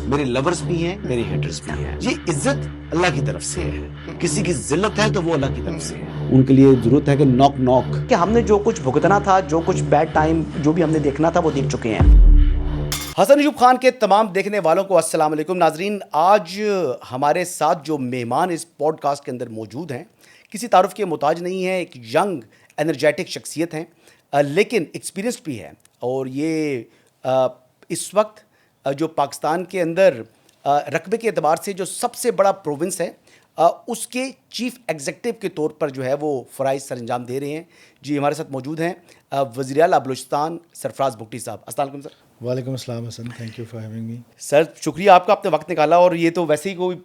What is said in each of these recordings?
میرے لورز بھی ہیں, میرے ہیٹرز بھی ہیں. یہ عزت اللہ کی طرف سے ہے, کسی کی ذلت ہے تو وہ اللہ کی طرف سے ہے. ان کے لیے ضرورت ہے کہ نوک نوک, کہ ہم نے جو کچھ بھگتنا تھا, جو کچھ بیڈ ٹائم جو بھی ہم نے دیکھنا تھا وہ دیکھ چکے ہیں. حسن ایوب خان کے تمام دیکھنے والوں کو السلام علیکم. ناظرین, آج ہمارے ساتھ جو مہمان اس پوڈ کاسٹ کے اندر موجود ہیں کسی تعارف کے محتاج نہیں ہیں. ایک ینگ انرجیٹک شخصیت ہیں, لیکن ایکسپیرینسڈ بھی ہے. اور یہ اس وقت جو پاکستان کے اندر رقبے کے اعتبار سے جو سب سے بڑا پروونس ہے, اس کے چیف ایگزیکٹو کے طور پر جو ہے وہ فرائض سر انجام دے رہے ہیں. جی ہمارے ساتھ موجود ہیں وزیر اعلیٰ بلوچستان سرفراز بگٹی صاحب. السلام علیکم سر. وعلیکم السلام Hassan, thank you for having me. Sir شکریہ آپ کا, آپ نے وقت نکالا, اور یہ تو ویسے ہی کوئی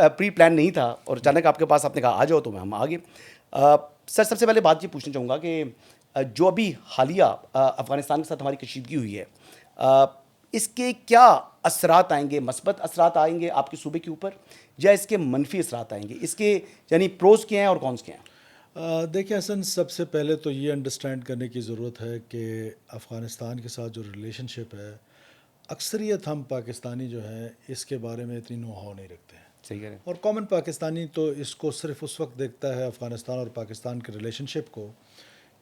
پری پلان نہیں تھا, اور اچانک آپ کے پاس آپ نے کہا آ جاؤ تو ہم آ گئے. سر سب سے پہلے بات یہ پوچھنا چاہوں گا کہ جو ابھی حالیہ افغانستان کے ساتھ ہماری کشیدگی ہوئی ہے, اس کے کیا اثرات آئیں گے؟ مثبت اثرات آئیں گے آپ کے صوبے کے اوپر, یا اس کے منفی اثرات آئیں گے؟ اس کے یعنی پروز کیا ہیں اور کونس کیا ہیں؟ دیکھیں حسن, سب سے پہلے تو یہ انڈرسٹینڈ کرنے کی ضرورت ہے کہ افغانستان کے ساتھ جو ریلیشن شپ ہے, اکثریت ہم پاکستانی جو ہیں اس کے بارے میں اتنی نو ہاؤ نہیں رکھتے ہیں. صحیح کہہ رہے ہیں. اور کامن پاکستانی تو اس کو صرف اس وقت دیکھتا ہے افغانستان اور پاکستان کے ریلیشن شپ کو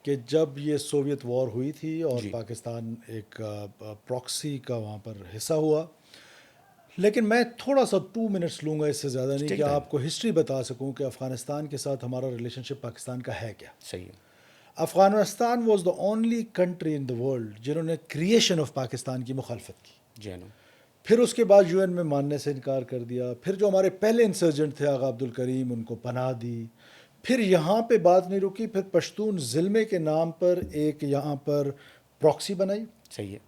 کہ جب یہ سوویت وار ہوئی تھی اور پاکستان ایک پراکسی کا وہاں پر حصہ ہوا. لیکن میں تھوڑا سا 2 منٹس لوں گا, اس سے زیادہ نہیں, کہ آپ کو ہسٹری بتا سکوں کہ افغانستان کے ساتھ ہمارا ریلیشن شپ پاکستان کا ہے کیا. صحیح ہے. Afghanistan was the only country in the world جنہوں نے کریشن آف پاکستان کی مخالفت کی. جی ہاں. پھر اس کے بعد یو این میں ماننے سے انکار کر دیا. پھر جو ہمارے پہلے انسرجنٹ تھے آغا عبدالکریم, ان کو پناہ دی. پھر یہاں پہ بات نہیں رکی, پھر پشتون ظلمے کے نام پر ایک یہاں پر پراکسی بنائی. صحیح ہے.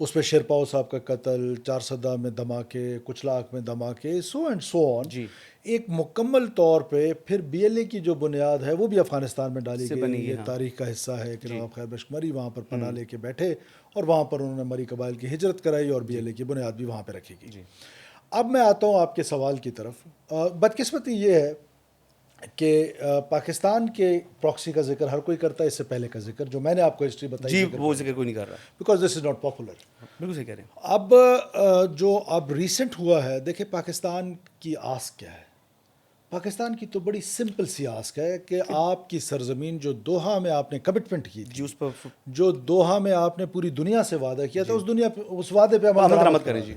اس پہ شیرپاؤ صاحب کا قتل, 400 میں دھماکے, کچھ لاکھ میں دھماکے, سو اینڈ سو آن. جی. ایک مکمل طور پہ پھر بی ایل اے کی جو بنیاد ہے وہ بھی افغانستان میں ڈالی گئی. یہ تاریخ کا حصہ ہے کہ نواب خیر بخش مری وہاں پر پناہ لے کے بیٹھے, اور وہاں پر انہوں نے مری قبائل کی ہجرت کرائی, اور بی ایل اے کی بنیاد بھی وہاں پہ رکھی گئی. اب میں آتا ہوں آپ کے سوال کی طرف. بدقسمتی یہ ہے کہ پاکستان کے پراکسی کا ذکر ہر کوئی کرتا ہے, اس سے پہلے کا ذکر جو میں نے آپ کو ہسٹری بتائی, جی وہ ذکر کوئی نہیں کر رہا, because this is not popular. بالکل صحیح کہہ رہے ہیں. اب جو اب ریسنٹ ہوا ہے, دیکھیں پاکستان کی آس کیا ہے. پاکستان کی تو بڑی سمپل سی آسک ہے کہ آپ کی سرزمین جو دوحہ میں آپ نے کمٹمنٹ کی تھی, جو دوحہ میں آپ نے پوری دنیا سے وعدہ کیا تھا, اس وعدے پہ عمل درآمد کریں. جی.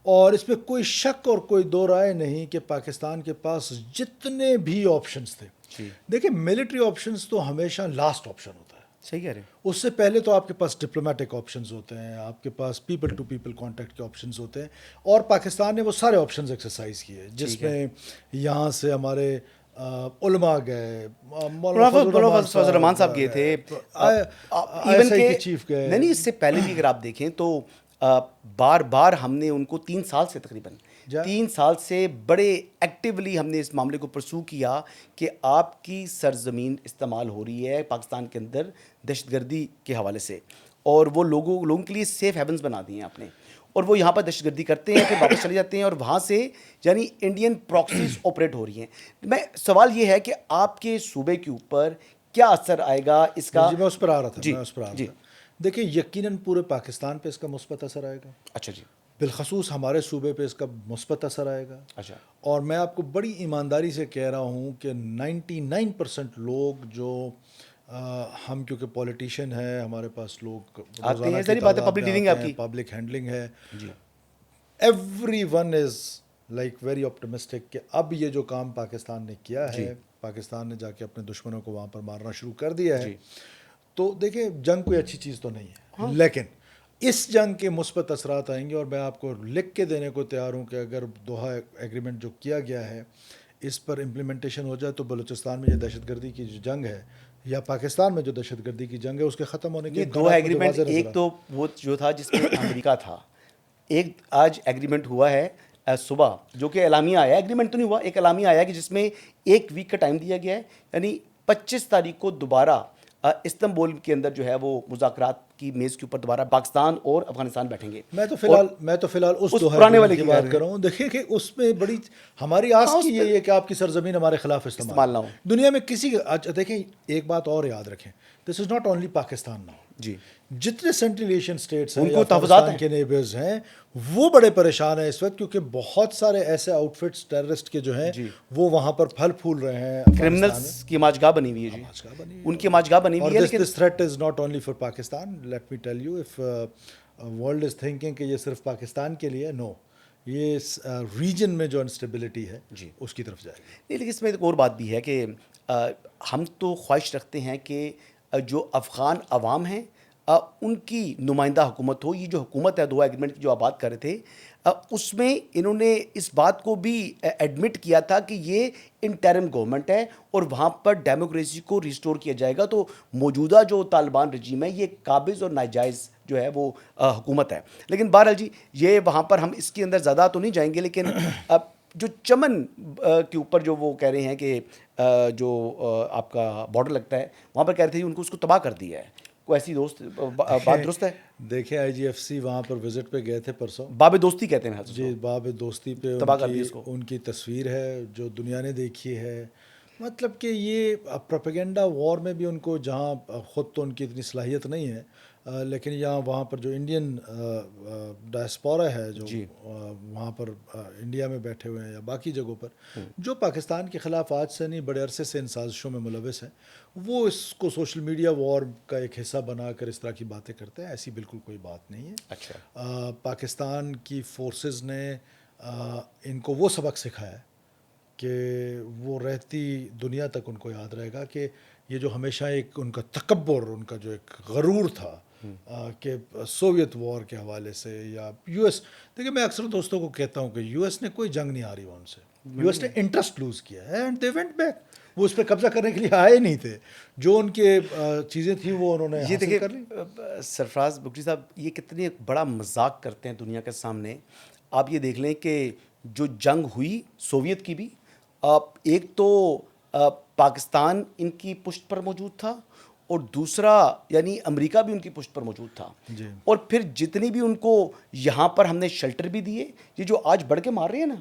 اور اس پہ کوئی شک اور کوئی دو رائے نہیں کہ پاکستان کے پاس جتنے بھی آپشنز تھے, دیکھیں ملٹری آپشنز تو ہمیشہ لاسٹ آپشن ہوتا ہے. صحیح کہہ رہے ہیں. اس سے پہلے تو آپ کے پاس ڈپلومیٹک آپشنز ہوتے ہیں, آپ کے پاس پیپل ٹو پیپل کانٹیکٹ کے آپشنز ہوتے ہیں, اور پاکستان نے وہ سارے آپشنز ایکسرسائز کیے, جس میں یہاں سے ہمارے علماء گئے, مولانا فضل الرحمان صاحب گئے تھے, ایون کہ چیف گئے. نہیں, اس سے پہلے بھی اگر آپ دیکھیں تو بار بار ہم نے ان کو 3 سال سے تقریباً 3 سال سے بڑے ایکٹیولی ہم نے اس معاملے کو پرسو کیا کہ آپ کی سرزمین استعمال ہو رہی ہے پاکستان کے اندر دہشت گردی کے حوالے سے, اور وہ لوگوں کے لیے سیف ہیونز بنا دی ہیں آپ نے, اور وہ یہاں پر دہشت گردی کرتے ہیں, پھر واپس چلے جاتے ہیں, اور وہاں سے یعنی انڈین پراکسیز آپریٹ ہو رہی ہیں. میں سوال یہ ہے کہ آپ کے صوبے کے اوپر کیا اثر آئے گا اس کا؟ میں اس پر آ رہا تھا. دیکھیں یقیناً پورے پاکستان پہ اس کا مثبت اثر آئے گا. اچھا جی. بالخصوص ہمارے صوبے پہ اس کا مثبت اثر آئے گا. اچھا. اور میں آپ کو بڑی ایمانداری سے کہہ رہا ہوں کہ 99% لوگ جو ہم کیونکہ پولیٹیشین ہیں, ہمارے پاس لوگ آتے ہیں, ساری بات ہے, پبلک ڈیلنگ ہے آپ کی, پبلک ہینڈلنگ ہے. جی. Everyone is like very optimistic کہ اب یہ جو کام پاکستان نے کیا ہے, پاکستان نے جا کے اپنے دشمنوں کو وہاں پر مارنا شروع کر دیا ہے. تو دیکھیں جنگ کوئی اچھی چیز تو نہیں ہے, لیکن اس جنگ کے مثبت اثرات آئیں گے, اور میں آپ کو لکھ کے دینے کو تیار ہوں کہ اگر دوحہ ایگریمنٹ جو کیا گیا ہے اس پر امپلیمنٹیشن ہو جائے تو بلوچستان میں یہ دہشت گردی کی جو جنگ ہے, یا پاکستان میں جو دہشت گردی کی جنگ ہے, اس کے ختم ہونے کے دوحہ ایگریمنٹ ایک تو وہ جو تھا جس میں امریکہ تھا, ایک آج ایگریمنٹ ہوا ہے صبح جو کہ اعلامیہ آیا ہے, ایگریمنٹ تو نہیں ہوا, ایک اعلامیہ آیا ہے کہ جس میں 1 ویک کا ٹائم دیا گیا ہے, یعنی 25 تاریخ کو دوبارہ استنبول کے اندر جو ہے وہ مذاکرات کی میز کے اوپر دوبارہ پاکستان اور افغانستان بیٹھیں گے. میں تو فی الحال اس پرانے والے کی بات کر رہا ہوں. دیکھیں کہ اس میں بڑی ہماری آس کی یہ ہے کہ آپ کی سرزمین ہمارے خلاف استعمال نہ ہو. دنیا میں کسی دیکھیں ایک بات اور یاد رکھیں, this is not only Pakistan now, جی جتنے سینٹرل ایشین اسٹیٹس ہیں ان کو یا تحفظات پاکستان ہیں۔ کے نیبرز ہیں وہ بڑے پریشان ہیں اس وقت، کیونکہ بہت سارے ایسے آؤٹ فٹس ٹیررسٹ کے جو ہیں وہ وہاں پر پھل پھول رہے ہیں افغانستان میں۔ کرمنلز کی ماچگاہ بنی ہوئی ہے جی، ان کی ماچگاہ بنی اور ہوئی ہے، لیکن this threat is not only for Pakistan, let me tell you, if world is thinking کہ یہ صرف پاکستان کے لیے، نو، یہ ریجن میں جو انسٹیبلٹی ہے اس کی طرف جائے گی۔ نہیں، لیکن اس میں ایک اور بات بھی ہے کہ ہم تو خواہش رکھتے ہیں کہ جو افغان عوام ہیں ان کی نمائندہ حکومت ہو۔ یہ جو حکومت ہے 2 ایگریمنٹ کی جو آپ بات کر رہے تھے، اس میں انہوں نے اس بات کو بھی ایڈمٹ کیا تھا کہ یہ انٹرم گورنمنٹ ہے اور وہاں پر ڈیموکریسی کو ریسٹور کیا جائے گا۔ تو موجودہ جو طالبان رجیم ہے یہ قابض اور ناجائز جو ہے وہ حکومت ہے۔ لیکن بہرحال جی یہ وہاں پر ہم اس کے اندر زیادہ تو نہیں جائیں گے، لیکن جو چمن کے اوپر جو وہ کہہ رہے ہیں کہ جو آپ کا بارڈر لگتا ہے وہاں پر کہہ رہے تھے ان کو اس کو تباہ کر دیا ہے، کوئی ایسی بات درست ہے؟ دیکھیں آئی جی ایف سی وہاں پر وزٹ پہ گئے تھے پرسوں، باب دوستی کہتے ہیں جی باب دوستی پہ تباہ کر دی اس کو۔ ان کی تصویر ہے جو دنیا نے دیکھی ہے۔ مطلب کہ یہ پروپیگنڈا وار میں بھی ان کو، جہاں خود تو ان کی اتنی صلاحیت نہیں ہے، لیکن یہاں وہاں پر جو انڈین ڈائسپورا ہے جو وہاں پر انڈیا میں بیٹھے ہوئے ہیں یا باقی جگہوں پر، جو پاکستان کے خلاف آج سے نہیں بڑے عرصے سے ان سازشوں میں ملوث ہیں، وہ اس کو سوشل میڈیا وار کا ایک حصہ بنا کر اس طرح کی باتیں کرتے ہیں۔ ایسی بالکل کوئی بات نہیں ہے۔ اچھا، پاکستان کی فورسز نے ان کو وہ سبق سکھایا ہے کہ وہ رہتی دنیا تک ان کو یاد رہے گا کہ یہ جو ہمیشہ ایک ان کا تکبر، ان کا جو ایک غرور تھا کہ سوویت وار کے حوالے سے یا یو ایس، دیکھیں میں اکثر دوستوں کو کہتا ہوں کہ یو ایس نے کوئی جنگ نہیں ہاری ان سے، یو ایس نے انٹرسٹ لوز کیا ہے اینڈ دے وینٹ بیک۔ وہ اس پہ قبضہ کرنے کے لیے آئے نہیں تھے، جو ان کے چیزیں تھیں وہ انہوں نے یہ حاصل کر لی۔ دیکھیں سرفراز بگٹی صاحب یہ کتنے بڑا مذاق کرتے ہیں دنیا کے سامنے۔ آپ یہ دیکھ لیں کہ جو جنگ ہوئی سوویت کی بھی، ایک تو پاکستان ان کی پشت پر موجود تھا اور دوسرا یعنی امریکہ بھی ان کی پشت پر موجود تھا، اور پھر جتنی بھی ان کو یہاں پر ہم نے شیلٹر بھی دیے، یہ جو آج بڑھ کے مار رہے ہیں نا،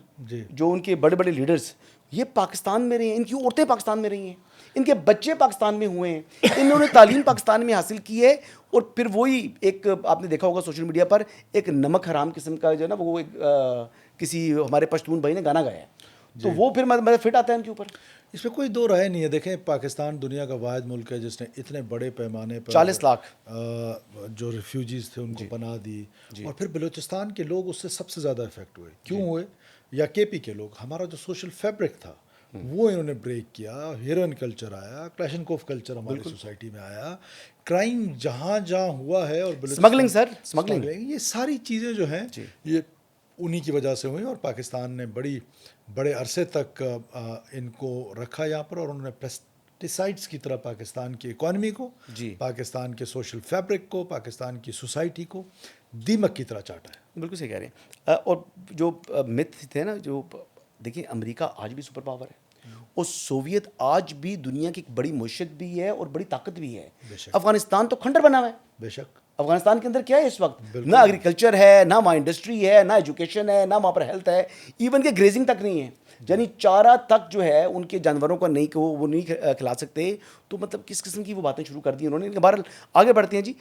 جو ان کے بڑے بڑے لیڈرز، یہ پاکستان میں رہے ہیں، ان کی عورتیں پاکستان میں رہی ہیں، ان کے بچے پاکستان میں ہوئے ہیں، انہوں نے تعلیم پاکستان میں حاصل کی ہے، اور پھر وہی ایک آپ نے دیکھا ہوگا سوشل میڈیا پر ایک نمک حرام قسم کا جو ہے نا وہ کسی ہمارے پشتون بھائی نے گانا گایا ہے، تو وہ پھر مطلب فٹ آتا ہے ان کے اوپر۔ اس میں کوئی دو رائے نہیں ہے۔ دیکھیں پاکستان دنیا کا واحد ملک ہے جس نے اتنے بڑے پیمانے پر 40 لاکھ جو ریفیوجیز تھے ان کو پناہ دی، اور پھر بلوچستان کے لوگ اس سے سب سے زیادہ افیکٹ ہوئے۔ کیوں ہوئے؟ یا کے پی کے لوگ، ہمارا جو سوشل فیبرک تھا وہ انہوں نے بریک کیا، ہیروئن کلچر آیا، کلاشنکوف کلچر ہماری سوسائٹی میں آیا، کرائم جہاں جہاں ہوا ہے، اور اسمگلنگ سر، اسمگلنگ، یہ ساری چیزیں جو ہیں یہ انہی کی وجہ سے ہوئی، اور پاکستان نے بڑے عرصے تک ان کو رکھا یہاں پر، اور انہوں نے پیسٹیسائڈس کی طرح پاکستان کی اکانومی کو، پاکستان کے سوشل فیبرک کو، پاکستان کی سوسائٹی کو دیمک کی طرح چاٹا ہے۔ بالکل صحیح کہہ رہے ہیں۔ اور جو متھ تھے نا، جو دیکھیں امریکہ آج بھی سپر پاور ہے، اور سوویت آج بھی دنیا کی ایک بڑی معیشت بھی ہے اور بڑی طاقت بھی ہے۔ افغانستان تو کھنڈر بنا ہوا ہے، بے شک۔ افغانستان کے اندر کیا ہے اس وقت؟ نہ ایگریکلچر ہے، نہ وہاں انڈسٹری ہے، نہ ایجوکیشن ہے، نہ وہاں پر ہیلتھ ہے، ایون کہ گریزنگ تک نہیں ہے، یعنی چارہ تک جو ہے ان کے جانوروں کو نہیں، وہ نہیں کھلا سکتے۔ تو مطلب کس قسم کی وہ باتیں شروع کر دی انہوں نے۔ بہرحال آگے بڑھتے ہیں جی۔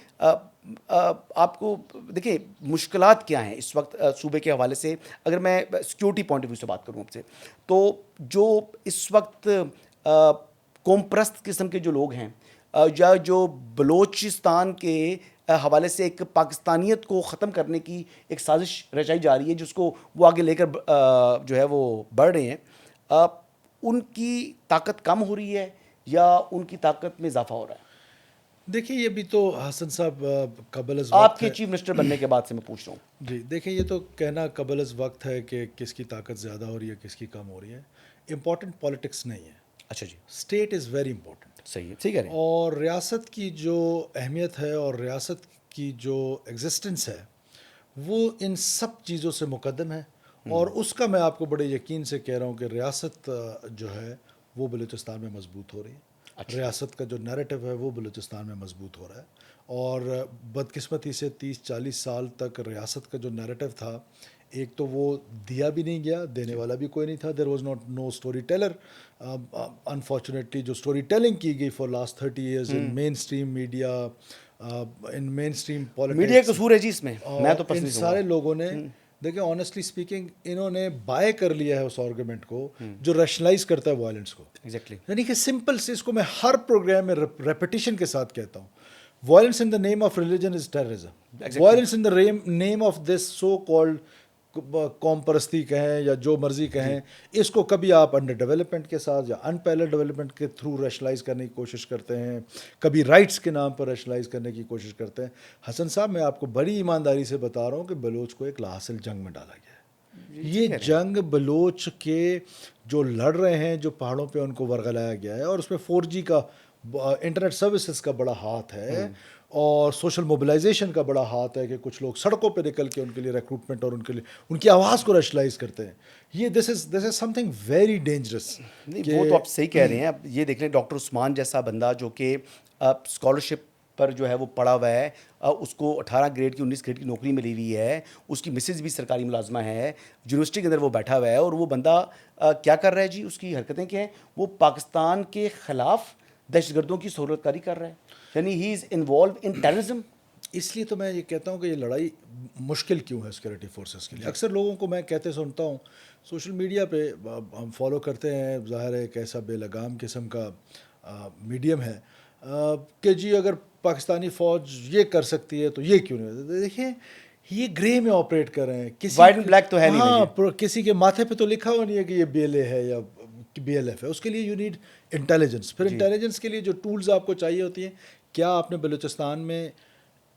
آپ کو دیکھیں مشکلات کیا ہیں اس وقت صوبے کے حوالے سے، اگر میں سیکیورٹی پوائنٹ آف ویو سے بات کروں آپ سے، تو جو اس وقت قوم پرست قسم کے جو لوگ ہیں، یا جو بلوچستان کے حوالے سے ایک پاکستانیت کو ختم کرنے کی ایک سازش رچائی جا رہی ہے جس کو وہ آگے لے کر جو ہے وہ بڑھ رہے ہیں، ان کی طاقت کم ہو رہی ہے یا ان کی طاقت میں اضافہ ہو رہا ہے؟ دیکھیں یہ بھی تو حسن صاحب قبل از آپ وقت کے چیف منسٹر بننے کے بعد سے میں پوچھ رہا ہوں۔ جی دیکھیں یہ تو کہنا قبل از وقت ہے کہ کس کی طاقت زیادہ ہو رہی ہے کس کی کم ہو رہی ہے۔ امپورٹنٹ پالیٹکس نہیں ہے۔ اچھا جی، اسٹیٹ از ویری امپورٹنٹ۔ صحیح ہے، صحیح کہہ رہے ہیں۔ اور ریاست کی جو اہمیت ہے اور ریاست کی جو ایگزسٹنس ہے وہ ان سب چیزوں سے مقدم ہے، اور اس کا میں آپ کو بڑے یقین سے کہہ رہا ہوں کہ ریاست جو ہے وہ بلوچستان میں مضبوط ہو رہی ہے۔ ریاست کا جو نیریٹو ہے وہ بلوچستان میں مضبوط ہو رہا ہے، اور بدقسمتی سے 30-40 سال تک ریاست کا جو نیریٹو تھا، ایک تو وہ دیا بھی نہیں گیا، دینے والا بھی کوئی نہیں تھا، there was no story teller. Unfortunately جو اسٹوری ٹیلنگ کی گئی for last 30 years in main stream media, in main stream politics. Media کا قصور ہے جی اس میں, میں تو ان پرسنلی سارے لوگوں نے دیکھیں آنیسٹلی اسپیکنگ انہوں نے بائی کر لیا ہے اس آرگومنٹ کو جو ریشنلائز کرتا ہے وائلنس کو. ایگزیکٹلی یعنی کہ سمپل سے اس کو میں ہر پروگرام میں ریپیٹیشن کے ساتھ کہتا ہوں, violence in the name of religion is terrorism. Violence in the name of this so called قوم پرستی کہیں یا جو مرضی کہیں, اس کو کبھی آپ انڈر ڈیولپمنٹ کے ساتھ یا ان پیرلل ڈیولپمنٹ کے تھرو ریشنلائز کرنے کی کوشش کرتے ہیں, کبھی رائٹس کے نام پر ریشنلائز کرنے کی کوشش کرتے ہیں. حسن صاحب میں آپ کو بڑی ایمانداری سے بتا رہا ہوں کہ بلوچ کو ایک لاحاصل جنگ میں ڈالا گیا ہے. یہ جنگ بلوچ کے جو لڑ رہے ہیں, جو پہاڑوں پہ ان کو ورگلایا گیا ہے, اور اس میں 4G کا انٹرنیٹ سروسز کا بڑا ہاتھ ہے اور سوشل موبلائزیشن کا بڑا ہاتھ ہے کہ کچھ لوگ سڑکوں پہ نکل کے ان کے لیے ریکروٹمنٹ اور ان کے لیے ان کی آواز کو ریشنلائز کرتے ہیں. یہ دس از سم تھنگ ویری ڈینجرس. نہیں وہ تو آپ صحیح کہہ رہے ہیں. اب یہ دیکھ لیں ڈاکٹر عثمان جیسا بندہ جو کہ اسکالرشپ پر جو ہے وہ پڑھا ہوا ہے, اس کو 18 گریڈ کی 19 گریڈ کی نوکری ملی ہوئی ہے, اس کی مسز بھی سرکاری ملازمہ ہے, یونیورسٹی کے اندر وہ بیٹھا ہوا ہے, اور وہ بندہ کیا کر رہا ہے جی, اس کی حرکتیں کیا ہیں, وہ پاکستان کے خلاف دہشت گردوں کی سہولت کاری کر رہا ہے, یعنی ہی از انوالو ان ٹیررزم. اس لیے تو میں یہ کہتا ہوں کہ یہ لڑائی مشکل کیوں ہے سیکورٹی فورسز کے لیے. اکثر لوگوں کو میں کہتے سنتا ہوں سوشل میڈیا پہ, ہم فالو کرتے ہیں, ظاہر ہے ایک ایسا بے لگام قسم کا میڈیم ہے کہ جی اگر پاکستانی فوج یہ کر سکتی ہے تو یہ کیوں نہیں. دیکھیں یہ گرے میں آپریٹ کر رہے ہیں, کسی وائٹ اینڈ بلیک تو ہے نہیں. ہاں, کسی کے ماتھے پہ تو لکھا ہوا نہیں ہے کہ یہ BLA ہے یا BLF ہے. اس کے لیے یو نیڈ انٹیلیجنس. پھر انٹیلیجنس کے لیے جو ٹولز آپ کو چاہیے ہوتی ہیں, کیا آپ نے بلوچستان میں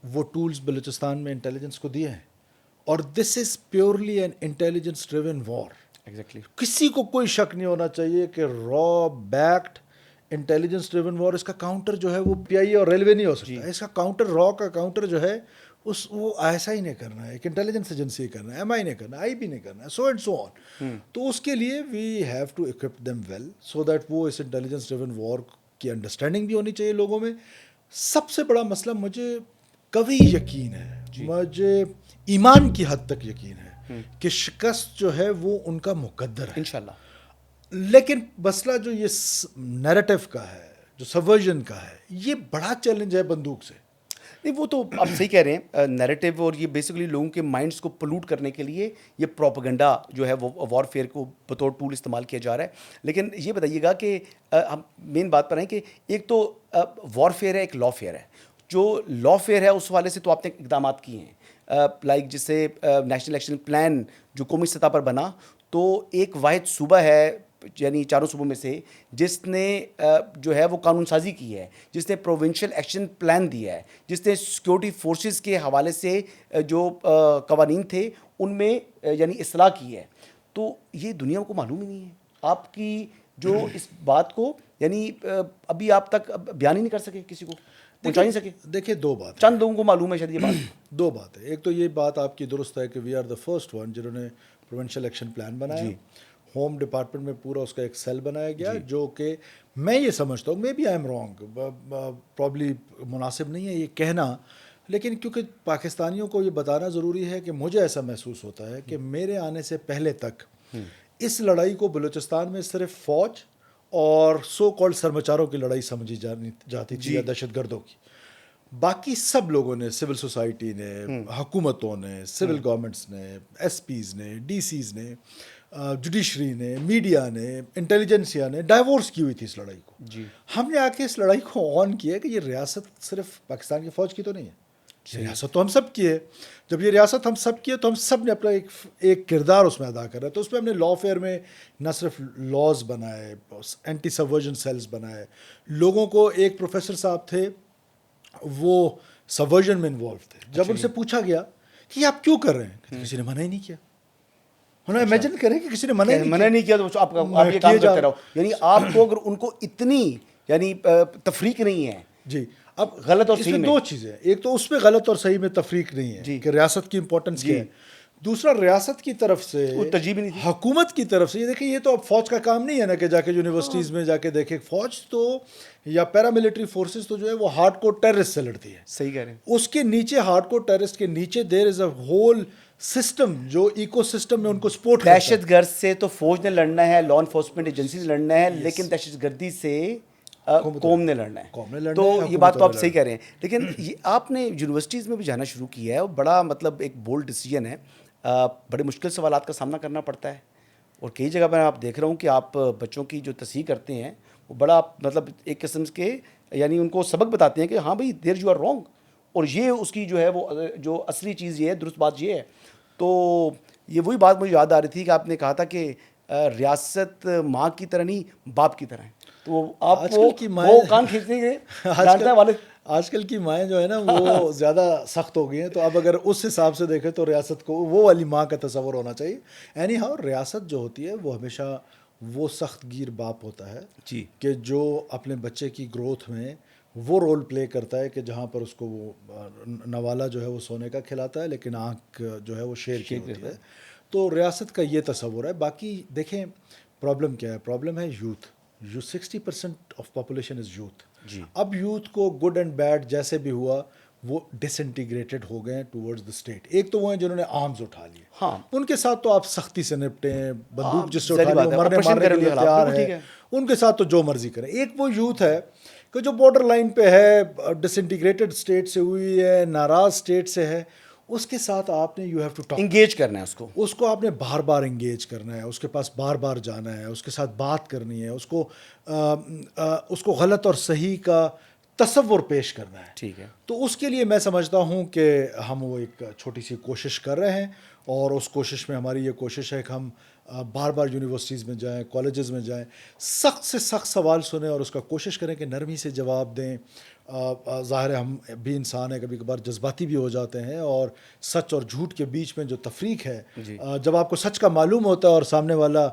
وہ ٹولز بلوچستان میں انٹیلیجنس کو دیے ہیں؟ اور this is purely an intelligence driven war. Exactly کسی کو کوئی شک نہیں ہونا چاہیے کہ را بیکڈ انٹیلیجنس ڈریون وار, اس کا کاؤنٹر جو ہے وہ PIA اور ریلوے نہیں ہو سکتا. اس کا کاؤنٹر را کا کاؤنٹر جو ہے وہ ایسا ہی نہیں کرنا ہے, ایک انٹیلیجنس ایجنسی کرنا ہے, MI نہیں کرنا, IB نہیں کرنا ہے, سو اینڈ سو آن. تو اس کے لیے we have to equip them well so that وہ اس انٹیلیجنس ڈریون وار کی انڈرسٹینڈنگ بھی ہونی چاہیے لوگوں میں. سب سے بڑا مسئلہ مجھے قوی یقین ہے, مجھے ایمان کی حد تک یقین ہے کہ شکست جو ہے وہ ان کا مقدر ہے انشاءاللہ. لیکن مسئلہ جو یہ نیریٹو کا ہے, جو سبورژن کا ہے, یہ بڑا چیلنج ہے بندوق سے. نہیں وہ تو آپ صحیح کہہ رہے ہیں, نیریٹو, اور یہ بیسیکلی لوگوں کے مائنڈس کو پلوٹ کرنے کے لیے یہ پروپیگنڈا جو ہے وہ وار فیئر کو بطور ٹول استعمال کیا جا رہا ہے. لیکن یہ بتائیے گا کہ ہم مین بات پر ہیں کہ ایک تو وار فیئر ہے, ایک لا فیئر ہے. جو لا فیئر ہے اس حوالے سے تو آپ نے اقدامات کیے ہیں, لائک جسے نیشنل ایکشن پلان جو قومی سطح پر بنا, تو ایک واحد صوبہ ہے یعنی چاروں صوبوں میں سے جس نے جو ہے وہ قانون سازی کی ہے, جس نے پروونشل ایکشن پلان دیا ہے, جس نے سیکورٹی فورسز کے حوالے سے جو قوانین تھے ان میں یعنی اصلاح کی ہے. تو یہ دنیا کو معلوم ہی نہیں ہے. آپ کی جو اس بات کو یعنی ابھی آپ تک بیان ہی نہیں کر سکے, کسی کو پہنچا نہیں سکے. دیکھیے دو بات, چند لوگوں کو معلوم ہے شاید یہ بات. دو بات ہے. ایک تو یہ بات آپ کی درست ہے کہ we are the first one جنہوں نے پروونشل ایکشن پلان بنایا. ہوم ڈپارٹمنٹ میں پورا اس کا ایک سیل بنایا گیا جو کہ میں یہ سمجھتا ہوں, maybe I am wrong, probably مناسب نہیں ہے یہ کہنا, لیکن کیونکہ پاکستانیوں کو یہ بتانا ضروری ہے کہ مجھے ایسا محسوس ہوتا ہے کہ میرے آنے سے پہلے تک اس لڑائی کو بلوچستان میں صرف فوج اور سو کالڈ سرمچاروں کی لڑائی سمجھی جاتی تھی یا دہشت گردوں کی. باقی سب لوگوں نے, سول سوسائٹی نے, حکومتوں نے, سول گورنمنٹس نے, SPs نے, DCs نے, جوڈیشری نے, میڈیا نے, انٹیلیجنسیا نے ڈائیورس کی ہوئی تھی اس لڑائی کو. ہم نے آ کے اس لڑائی کو آن کیا کہ یہ ریاست صرف پاکستان کی فوج کی تو نہیں ہے, ریاست تو ہم سب کی ہے. جب یہ ریاست ہم سب کی ہے تو ہم سب نے اپنا ایک کردار اس میں ادا کر رہا ہے. تو اس میں ہم نے لا فیئر میں نہ صرف لاز بنائے, اینٹی سبورژن سیلز بنائے, لوگوں کو, ایک پروفیسر صاحب تھے وہ سبورژن میں انوالو تھے. جب ان سے پوچھا گیا کہ یہ آپ کیوں کر رہے ہیں, کسی نے منع ہی نہیں کیا. انہیں امیجن کریں کہ کسی نے منع نہیں کیا تو آپ یہ کام کرتے رہو. یعنی آپ کو اگر ان کو اتنی یعنی تفریق نہیں ہے. جی, اب غلط اور اس صحیح میں دو چیزیں, ایک تو اس میں غلط اور صحیح میں تفریق نہیں ہے کہ ریاست کی امپورٹنس کیا ہے. دوسرا ریاست کی طرف سے, ترجیح نہیں, حکومت کی طرف سے, یہ دیکھیں یہ تو اب فوج کا کام نہیں ہے نا کہ جا کے یونیورسٹیز میں جا کے دیکھیں. فوج تو یا پیراملٹری فورسز تو جو ہے وہ ہارڈ کور ٹیررسٹ سے لڑتی ہے. صحیح کہہ رہے ہیں. اس کے نیچے ہارڈ کور ٹیررسٹ کے نیچے دیر از اے ہول سسٹم جو ایکو سسٹم میں ان کو سپورٹ کرتا ہے. دہشت گرد سے تو فوج نے لڑنا ہے, لا انفورسمنٹ ایجنسی سے لڑنا ہے, لیکن دہشت گردی سے قوم نے لڑنا ہے. تو یہ بات تو آپ صحیح کہہ رہے ہیں, لیکن یہ آپ نے یونیورسٹیز میں بھی جانا شروع کیا ہے اور بڑا مطلب ایک بولڈ ڈیسیجن ہے, بڑے مشکل سوالات کا سامنا کرنا پڑتا ہے, اور کئی جگہ پر آپ دیکھ رہا ہوں کہ آپ بچوں کی جو تصحیح کرتے ہیں وہ بڑا مطلب ایک قسم کے یعنی ان کو سبق بتاتے ہیں کہ ہاں بھائی دیر یو آر رانگ, اور یہ اس کی جو ہے وہ جو اصلی چیز یہ ہے, درست بات یہ ہے. تو یہ وہی بات مجھے یاد آ رہی تھی کہ آپ نے کہا تھا کہ ریاست ماں کی طرح نہیں باپ کی طرح ہے, تو آپ وہ کان کھینچنے کے ڈانٹنے والے. آج کل کی مائیں جو ہے نا وہ زیادہ سخت ہو گئی ہیں, تو اب اگر اس حساب سے دیکھیں تو ریاست کو وہ والی ماں کا تصور ہونا چاہیے. اینی ہاؤ ریاست جو ہوتی ہے وہ ہمیشہ وہ سخت گیر باپ ہوتا ہے جی, کہ جو اپنے بچے کی گروتھ میں وہ رول پلے کرتا ہے کہ جہاں پر اس کو وہ نوالا جو ہے وہ سونے کا کھلاتا ہے لیکن آنکھ جو ہے وہ شیر کی ہوتی ہے. تو ریاست کا یہ تصور ہے. باقی دیکھیں پرابلم کیا ہے, پرابلم ہے youth. 60% of population is youth. جی, اب یوتھ کو گڈ اینڈ بیڈ جیسے بھی ہوا وہ ڈس انٹیگریٹڈ ہو گئے ہیں ٹورڈز دا اسٹیٹ. ایک تو وہ ہیں جنہوں نے آرمز اٹھا لیے, ہاں ان کے ساتھ تو آپ سختی سے نپٹیں, بندوق جس سے اٹھا لی وہ مارنے کے لیے تیار ہے, ان کے ساتھ تو جو مرضی کریں. ایک وہ یوتھ ہے کہ جو بارڈر لائن پہ ہے, ڈس انٹیگریٹڈ اسٹیٹ سے ہوئی ہے, ناراض اسٹیٹ سے ہے, اس کے ساتھ آپ نے you have to talk, engage کرنا ہے اس کو آپ نے بار بار انگیج کرنا ہے, اس کے پاس بار بار جانا ہے, اس کے ساتھ بات کرنی ہے, اس کو غلط اور صحیح کا تصور پیش کرنا ہے. ٹھیک ہے. تو اس کے لیے میں سمجھتا ہوں کہ ہم وہ ایک چھوٹی سی کوشش کر رہے ہیں, اور اس کوشش میں ہماری یہ کوشش ہے کہ ہم بار بار یونیورسٹیز میں جائیں, کالجز میں جائیں, سخت سے سخت سوال سنیں اور اس کا کوشش کریں کہ نرمی سے جواب دیں. ظاہر ہے ہم بھی انسان ہیں, کبھی کبھار جذباتی بھی ہو جاتے ہیں, اور سچ اور جھوٹ کے بیچ میں جو تفریق ہے, جب آپ کو سچ کا معلوم ہوتا ہے اور سامنے والا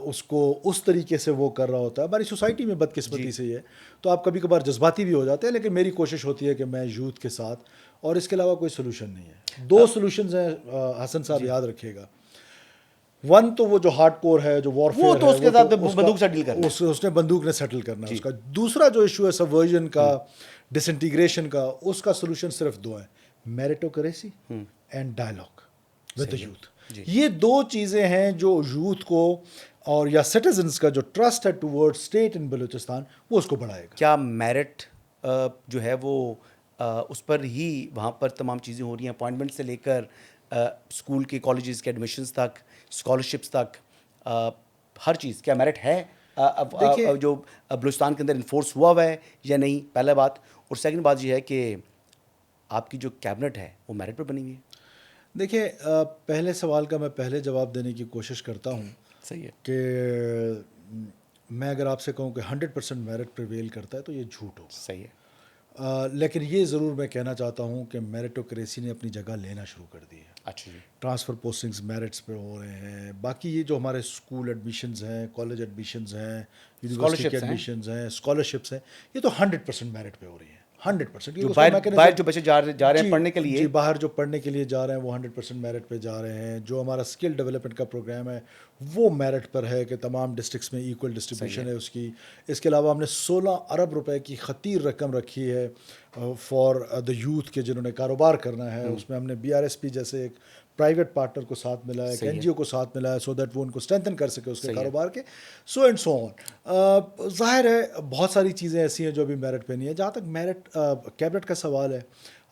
اس کو اس طریقے سے وہ کر رہا ہوتا ہے, ہماری سوسائٹی میں بدقسمتی سے یہ ہے, تو آپ کبھی کبھار جذباتی بھی ہو جاتے ہیں. لیکن میری کوشش ہوتی ہے کہ میں یوتھ کے ساتھ, اور اس کے علاوہ کوئی سلوشن نہیں ہے. 2 سلوشنز ہیں حسن صاحب, یاد رکھیے گا. ون تو وہ جو ہارڈ کور ہے, جو وارفیئر ہے, وہ اس کے ساتھ بندوق سے ڈیل کرنا, اس نے بندوق نے سیٹل کرنا ہے اس کا. دوسرا جو ایشو ہے سبورژن کا, ڈس انٹیگریشن کا, اس کا سلوشن صرف 2 ہیں, میریٹوکریسی and dialogue with the youth. یہ 2 چیزیں ہیں جو یوتھ کو اور یا سٹیزنس کا جو ٹرسٹ ہے ٹورڈ اسٹیٹ ان بلوچستان, وہ اس کو بڑھائے گا. کیا میرٹ جو ہے وہ اس پر ہی وہاں پر تمام چیزیں ہو رہی ہیں, اپوائنٹمنٹ سے لے کر اسکول کے کالجز کے ایڈمیشنز تک, اسکالرشپس تک, ہر چیز کیا میرٹ ہے جو بلوچستان کے اندر انفورس ہوا ہے یا نہیں, پہلا بات. اور سیکنڈ بات یہ ہے کہ آپ کی جو کیبنٹ ہے وہ میرٹ پر بنی ہوئی ہے. دیکھیں پہلے سوال کا میں پہلے جواب دینے کی کوشش کرتا ہوں. صحیح ہے کہ میں اگر آپ سے کہوں کہ 100% میرٹ پریویل کرتا ہے تو یہ جھوٹ ہو. صحیح ہے. لیکن یہ ضرور میں کہنا چاہتا ہوں کہ میریٹوکریسی نے اپنی جگہ لینا شروع کر دی ہے. اچھا جی. ٹرانسفر پوسٹنگز میرٹس پہ ہو رہے ہیں. باقی یہ جو ہمارے اسکول ایڈمیشنز ہیں, کالج ایڈمیشنز ہیں, یونیورسٹی کے ایڈمیشنز ہیں, اسکالرشپس ہیں, یہ تو 100% میرٹ پہ ہو رہی ہیں. 100% باہر جو بچے جا رہے ہیں پڑھنے کے لیے, جی باہر جو پڑھنے کے لیے جا رہے ہیں وہ 100% میرٹ پہ جا رہے ہیں. جو ہمارا اسکل ڈیولپمنٹ کا پروگرام ہے وہ میرٹ پر ہے کہ تمام ڈسٹرکس میں ایکول ڈسٹریبیوشن ہے اس کی. اس کے علاوہ ہم نے 16 ارب روپے کی خطیر رقم رکھی ہے فار دا یوتھ کے جنہوں نے کاروبار کرنا ہے. اس میں ہم نے BRSP جیسے ایک پرائیویٹ پارٹنر کو ساتھ ملا ہے, ایک NGO کو ساتھ ملا ہے, سو دیٹ وہ ان کو اسٹرینتھن کر سکے اس کے کاروبار کے, سو اینڈ سو آن. ظاہر ہے بہت ساری چیزیں ایسی ہیں جو ابھی میرٹ پہ نہیں ہے. جہاں تک میرٹ کیبنٹ کا سوال ہے,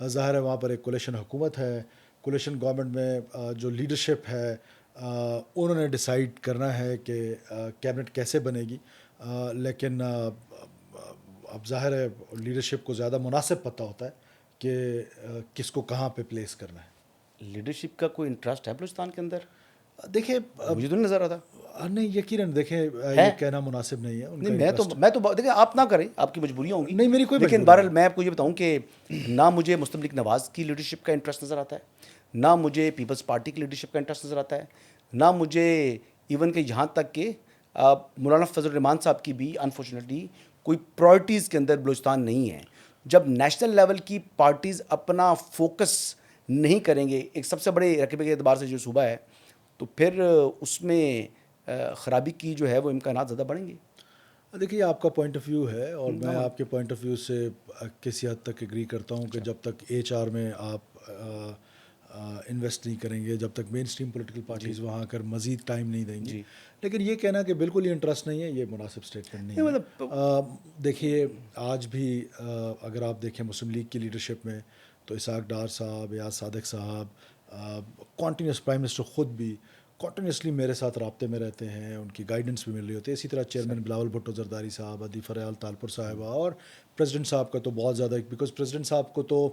ظاہر ہے وہاں پر ایک کولیشن حکومت ہے. کولیشن گورنمنٹ میں جو لیڈرشپ ہے انہوں نے ڈیسائیڈ کرنا ہے کہ کیبنٹ کیسے بنے گی. لیکن اب ظاہر ہے لیڈرشپ کو زیادہ مناسب پتہ ہوتا ہے کہ کس کو کہاں پہ پلیس کرنا ہے. لیڈرشپ کا کوئی انٹرسٹ ہے بلوچستان کے اندر؟ دیکھیں مجھے تو نہیں نظر آتا. نہیں یقیناً دیکھیں یہ کہنا مناسب نہیں ہے. میں تو دیکھیں آپ نہ کریں, آپ کی مجبوریاں ہوں گی. نہیں میری کوئی, لیکن بہرحال میں آپ کو یہ بتاؤں کہ نہ مجھے مسلم لیگ نواز کی لیڈرشپ کا انٹرسٹ نظر آتا ہے, نہ مجھے پیپلز پارٹی کی لیڈرشپ کا انٹرسٹ نظر آتا ہے, نہ مجھے ایون کہ یہاں تک کہ مولانا فضل الرحمان صاحب کی بھی انفارچونیٹلی کوئی پرائرٹیز کے اندر بلوچستان نہیں ہے. جب نیشنل لیول کی پارٹیز اپنا فوکس نہیں کریں گے ایک سب سے بڑے رقبے کے اعتبار سے جو صوبہ ہے, تو پھر اس میں خرابی کی جو ہے وہ امکانات زیادہ بڑھیں گے. دیکھیے آپ کا پوائنٹ آف ویو ہے اور میں آپ کے پوائنٹ آف ویو سے کسی حد تک ایگری کرتا ہوں کہ جب تک HR میں آپ انویسٹ نہیں کریں گے، جب تک مین اسٹریم پولیٹیکل پارٹیز وہاں آ کر مزید ٹائم نہیں دیں گی. لیکن یہ کہنا کہ بالکل ہی انٹرسٹ نہیں ہے، یہ مناسب اسٹیٹمنٹ نہیں ہے. دیکھیے آج بھی اگر آپ دیکھیں مسلم لیگ کی لیڈرشپ میں تو اسحاق ڈار صاحب یا صادق صاحب کنٹینیوس پرائم منسٹر خود بھی کنٹینیوسلی میرے ساتھ رابطے میں رہتے ہیں، ان کی گائیڈنس بھی مل رہی ہوتی ہے. اسی طرح چیئرمین بلاول بھٹو زرداری صاحب، عدیف ریال تالپور صاحبہ، اور پریزیڈنٹ صاحب کا تو بہت زیادہ، بیکاز پریزیڈنٹ صاحب کو تو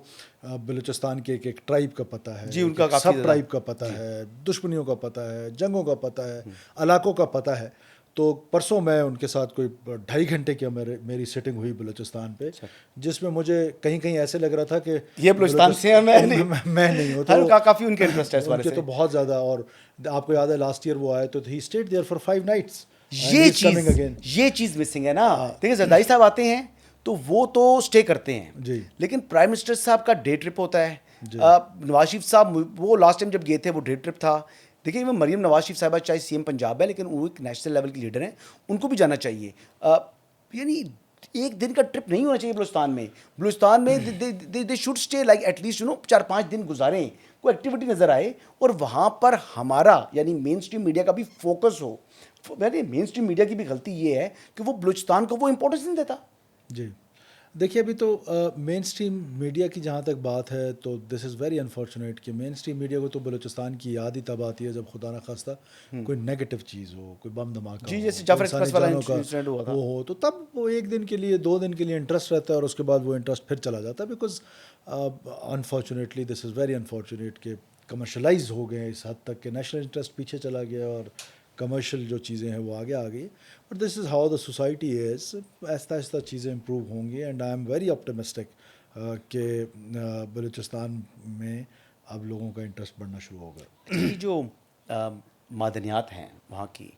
بلوچستان کے ایک ٹرائب کا پتہ ہے، ان کا سب ٹرائب کا پتہ ہے، دشمنیوں کا پتہ ہے، جنگوں کا پتہ ہے، علاقوں کا پتہ ہے. تو پرسوں میں ان کے ساتھ کوئی 2.5 گھنٹے کی میری سیٹنگ ہوئی بلوچستان پہ، جس میں مجھے کہیں کہیں ایسے لگ رہا تھا کہ یہ بلوچستان سے ہیں، میں نہیں ہوں. تو کافی ان کے انٹرسٹ ہے اس بارے سے تو بہت زیادہ. اور آپ کو یاد ہے لاسٹ ایئر وہ آئے تو ہی اسٹیڈ دیئر فار 5 نائٹس. یہ چیز مسنگ ہے نا. دیکھیں زرداری صاحب آتے ہیں تو وہ تو اسٹے کرتے ہیں جی، لیکن پرائم منسٹر صاحب کا ڈے ٹرپ ہوتا ہے. نواز شریف صاحب وہ لاسٹ ٹائم جب گئے تھے وہ ڈے ٹرپ تھا. دیکھیں وہ مریم نواز شریف صاحبہ چاہے سی ایم پنجاب ہے لیکن وہ ایک نیشنل لیول کی لیڈر ہیں، ان کو بھی جانا چاہیے. یعنی ایک دن کا ٹرپ نہیں ہونا چاہیے بلوچستان میں they should stay like at least 4-5 دن گزاریں، کوئی ایکٹیویٹی نظر آئے اور وہاں پر ہمارا یعنی مین اسٹریم میڈیا کا بھی فوکس ہو. یعنی مین اسٹریم میڈیا کی بھی غلطی یہ ہے کہ وہ بلوچستان کو وہ امپورٹنس نہیں دیتا. جی دیکھیے ابھی تو مین اسٹریم میڈیا کی جہاں تک بات ہے تو دس از ویری انفارچونیٹ کہ مین اسٹریم میڈیا کو تو بلوچستان کی یاد ہی تب آتی ہے جب خدا نخواستہ کوئی نیگیٹو چیز ہو، کوئی بم دھماکہ جی جیسے جعفر ایکسپریس والا انسیڈنٹ ہوا تھا وہ ہو، تو تب وہ 1 دن کے لیے 2 دن کے لیے انٹرسٹ رہتا ہے اور اس کے بعد وہ انٹرسٹ پھر چلا جاتا ہے. Because unfortunately this is very unfortunate کہ کمرشلائز ہو گئے اس حد تک کہ نیشنل انٹرسٹ پیچھے چلا گیا اور کمرشل جو چیزیں ہیں وہ آگے آ گئی. But this is how the society is. آہستہ آہستہ چیزیں امپروو ہوں گی and I am very optimistic کہ بلوچستان میں اب لوگوں کا انٹرسٹ بڑھنا شروع ہوگا. یہ جو معدنیات ہیں وہاں کی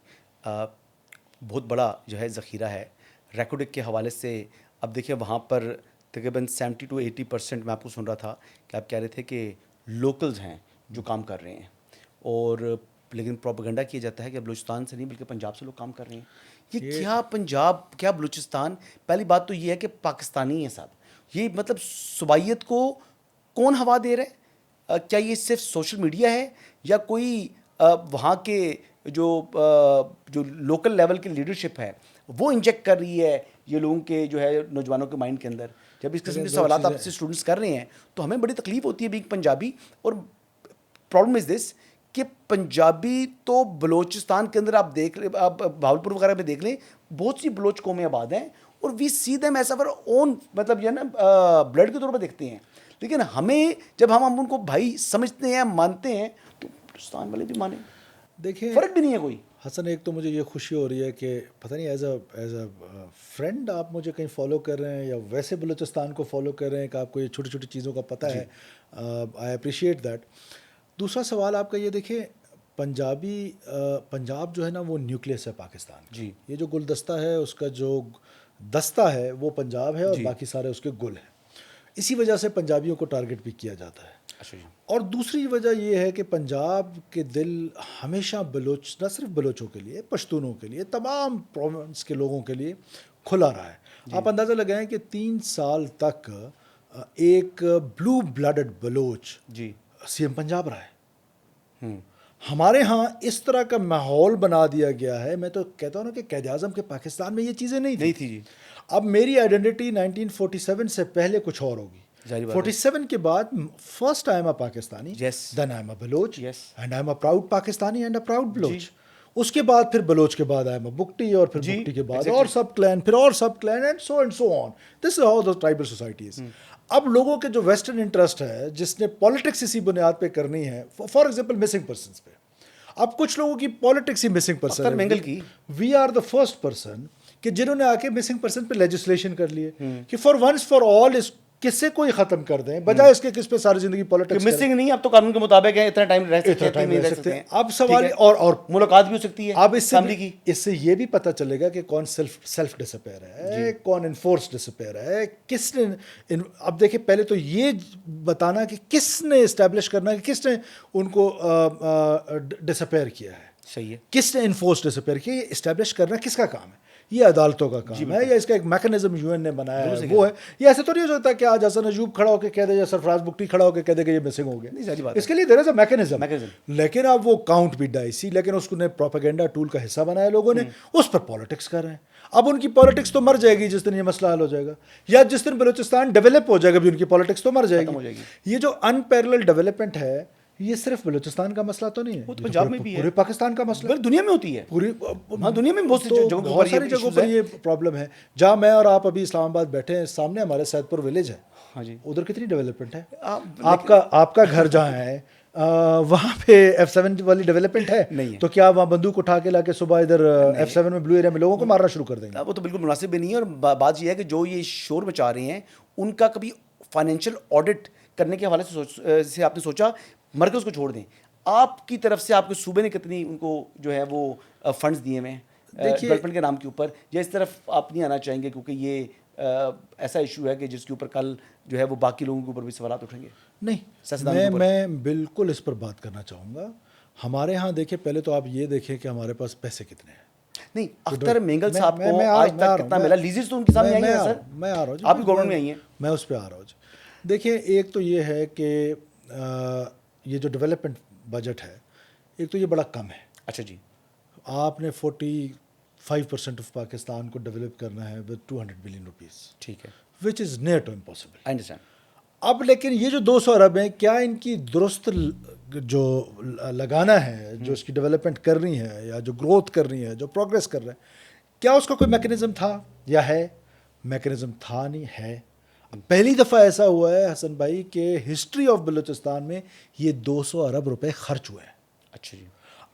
بہت بڑا جو ہے ذخیرہ ہے. ریکوڈک کے حوالے سے اب دیکھیں وہاں پر تقریباً 70-80% میں آپ کو سن رہا تھا کہ آپ کہہ رہے تھے کہ لوکلز ہیں جو کام کر رہے ہیں، اور لیکن پروپیگنڈا کیا جاتا ہے کہ بلوچستان سے نہیں بلکہ پنجاب سے لوگ کام کر رہے ہیں. یہ کیا پنجاب کیا بلوچستان؟ پہلی بات تو یہ ہے کہ پاکستانی ہیں صاحب. یہ مطلب صوبائیت کو کون ہوا دے رہے ہیں؟ کیا یہ صرف سوشل میڈیا ہے یا کوئی وہاں کے جو لوکل لیول کی لیڈرشپ ہے وہ انجیکٹ کر رہی ہے یہ لوگوں کے جو ہے نوجوانوں کے مائنڈ کے اندر؟ جب اس قسم کے سوالات آپ سے اسٹوڈنٹس کر رہے ہیں تو ہمیں بڑی تکلیف ہوتی ہے بیگ پنجابی. اور پرابلم از دس کہ پنجابی تو بلوچستان کے اندر آپ دیکھ لیں، آپ بھاولپور وغیرہ میں دیکھ لیں، بہت سی بلوچ قومیں آباد ہیں اور وی see them as our own, مطلب یہ نا بلڈ کے طور پر دیکھتے ہیں. لیکن ہمیں جب ہم ان کو بھائی سمجھتے ہیں مانتے ہیں تو بلوچستان والے بھی مانیں. دیکھیں فرق بھی نہیں ہے کوئی. حسن ایک تو مجھے یہ خوشی ہو رہی ہے کہ پتہ نہیں ایز اے فرینڈ آپ مجھے کہیں فالو کر رہے ہیں یا ویسے بلوچستان کو فالو کر رہے ہیں کہ آپ کو یہ چھوٹی چھوٹی چیزوں کا پتہ ہے. I appreciate that. دوسرا سوال آپ کا یہ دیکھیں، پنجاب جو ہے نا وہ نیوکلیس ہے پاکستان. جی یہ جو گلدستہ ہے اس کا جو دستہ ہے وہ پنجاب ہے اور باقی سارے اس کے گل ہیں. اسی وجہ سے پنجابیوں کو ٹارگٹ بھی کیا جاتا ہے. اور دوسری وجہ یہ ہے کہ پنجاب کے دل ہمیشہ نہ صرف بلوچوں کے لیے، پشتونوں کے لیے، تمام پروونس کے لوگوں کے لیے کھلا رہا ہے. آپ اندازہ لگائیں کہ 3 سال تک ایک بلو بلڈڈ بلوچ سی ایم پنجاب رہا ہے. ہمارے ہاں اس طرح کا ماحول بنا دیا گیا ہے. میں تو کہتا ہوں نا کہ قائد اعظم کے پاکستان میں یہ چیزیں نہیں تھی. اب میری آئیڈینٹی 1947 سے پہلے کچھ اور ہوگی. 47 کے بعد first I am a Pakistani, then I am a Baloch and I am a proud Pakistani and a proud Baloch. اس کے بعد پھر بلوچ کے بعد آئی ایم اے بگٹی اور پھر بگٹی کے بعد اور سب کلین، پھر اور sub clan and so on. This is how the tribal societies. اب لوگوں کے جو ویسٹرن انٹرسٹ ہے جس نے پالیٹکس اسی بنیاد پہ کرنی ہے، فار ایگزامپل مسنگ پرسنس پہ، اب کچھ لوگوں کی پالیٹکس ہی مسنگ پرسن کی. We are the first person کہ جنہوں نے آ کے مسنگ پرسن پہ لیجسلیشن کر لیے کہ فار ونس فار آل اس کس کو ہی ختم کر دیں، بجائے اس کے کس پہ ساری زندگی پالیٹکس مسنگ نہیں. اب تو قانون کے مطابق ہے اتنا ٹائم رہ سکتے ہیں. اب سوال اور ملاقات بھی ہو سکتی ہے. اب اس سے یہ بھی پتہ چلے گا کہ کون سیلف ڈسپیئر ہے، کون انفورس ڈسپیئر ہے، کس نے. اب دیکھیں پہلے تو یہ بتانا کہ کس نے اسٹیبلش کرنا کہ کس نے ان کو ڈسپیئر کیا ہے. صحیح ہے. کس نے انفورس ڈسپیئر کیا، یہ اسٹیبلش کرنا کس کا کام ہے. یہ عدالتوں کا کام ہے, یا اس کا ایک میکنزم UN نے بنایا ہے وہ ہے. یہ ایسے تو نہیں ہو سکتا کہ آج حسن ایوب کھڑا ہو کے کہہ دے یا سرفراز بگٹی کھڑا ہو کے کہہ دے کہ یہ مسنگ ہو گیا. اس کے لیے دیر از اے میکنزم. لیکن اب وہ کاؤنٹ بھی ڈائسی, لیکن اس کو نے پروپیگنڈا ٹول کا حصہ بنایا لوگوں نے, اس پر پالیٹکس کر رہے ہیں. اب ان کی پالیٹکس تو مر جائے گی جس دن یہ مسئلہ حل ہو جائے گا, یا جس دن بلوچستان ڈیولپ ہو جائے گا بھی ان کی پالیٹکس تو مر جائے گی. یہ جو ان پیرلل ڈیولپمنٹ ہے یہ صرف بلوچستان کا مسئلہ تو نہیں ہے, پنجاب میں بھی ہے, پورے پاکستان کا مسئلہ, دنیا میں ہوتی ہے, پوری دنیا میں بہت ساری جگہوں پر یہ پرابلم ہے. جہاں میں اور آپ ابھی اسلام آباد بیٹھے ہیں, سامنے ہمارے سید پور ولیج ہے, ادھر کتنی ڈیولپمنٹ ہے. آپ کا گھر جہاں ہے وہاں پہ F7 والی ڈیولپمنٹ ہے نہیں ہے, تو کیا وہاں بندوق اٹھا کے لا کے صبح ادھر F7 میں بلو ایریا میں لوگوں کو مارنا شروع کر دیں گے؟ وہ تو بالکل مناسب بھی نہیں ہے. اور بات یہ ہے کہ جو یہ شور مچا رہے ہیں ان کا کبھی فائنینشیل آڈٹ کرنے کے حوالے سے آپ نے سوچا مرکز کو چھوڑ دیں, آپ کی طرف سے آپ کے صوبے نے کتنی ان کو جو ہے وہ فنڈز دیے ہوئے ہیں ڈیولپمنٹ کے نام کے اوپر, یا اس طرف آپ نہیں آنا چاہیں گے کیونکہ یہ ایسا ایشو ہے کہ جس کے اوپر کل جو ہے وہ باقی لوگوں کے اوپر بھی سوالات اٹھیں گے؟ نہیں, میں بالکل اس پر بات کرنا چاہوں گا. ہمارے ہاں دیکھیں, پہلے تو آپ یہ دیکھیں کہ ہمارے پاس پیسے کتنے ہیں. نہیں, اختر مینگل صاحب کو آج تک کتنا ملا؟ لیزز تو ان کے سامنے آئی ہیں سر, میں آ رہا ہوں, آپ کی گورنمنٹ میں آئی ہیں, میں اس پہ آ رہا ہوں. دیکھیں, ایک تو یہ ہے کہ یہ جو ڈیولپمنٹ بجٹ ہے ایک تو یہ بڑا کم ہے. اچھا جی, آپ نے 45% آف پاکستان کو ڈیولپ کرنا ہے with 200 بلین روپیز, ٹھیک ہے, which is near to impossible. I understand. اب لیکن یہ جو 200 ارب ہیں, کیا ان کی درست جو لگانا ہے, جو اس کی ڈیولپمنٹ کر رہی ہے, یا جو گروتھ کر رہی ہے, جو پروگریس کر رہے ہیں, کیا اس کا کوئی میکنزم تھا یا ہے؟ میکنزم تھا نہیں ہے. پہلی دفعہ ایسا ہوا ہے حسن بھائی کہ ہسٹری آف بلوچستان میں یہ 200 ارب روپے خرچ ہوئے ہیں. اچھا جی.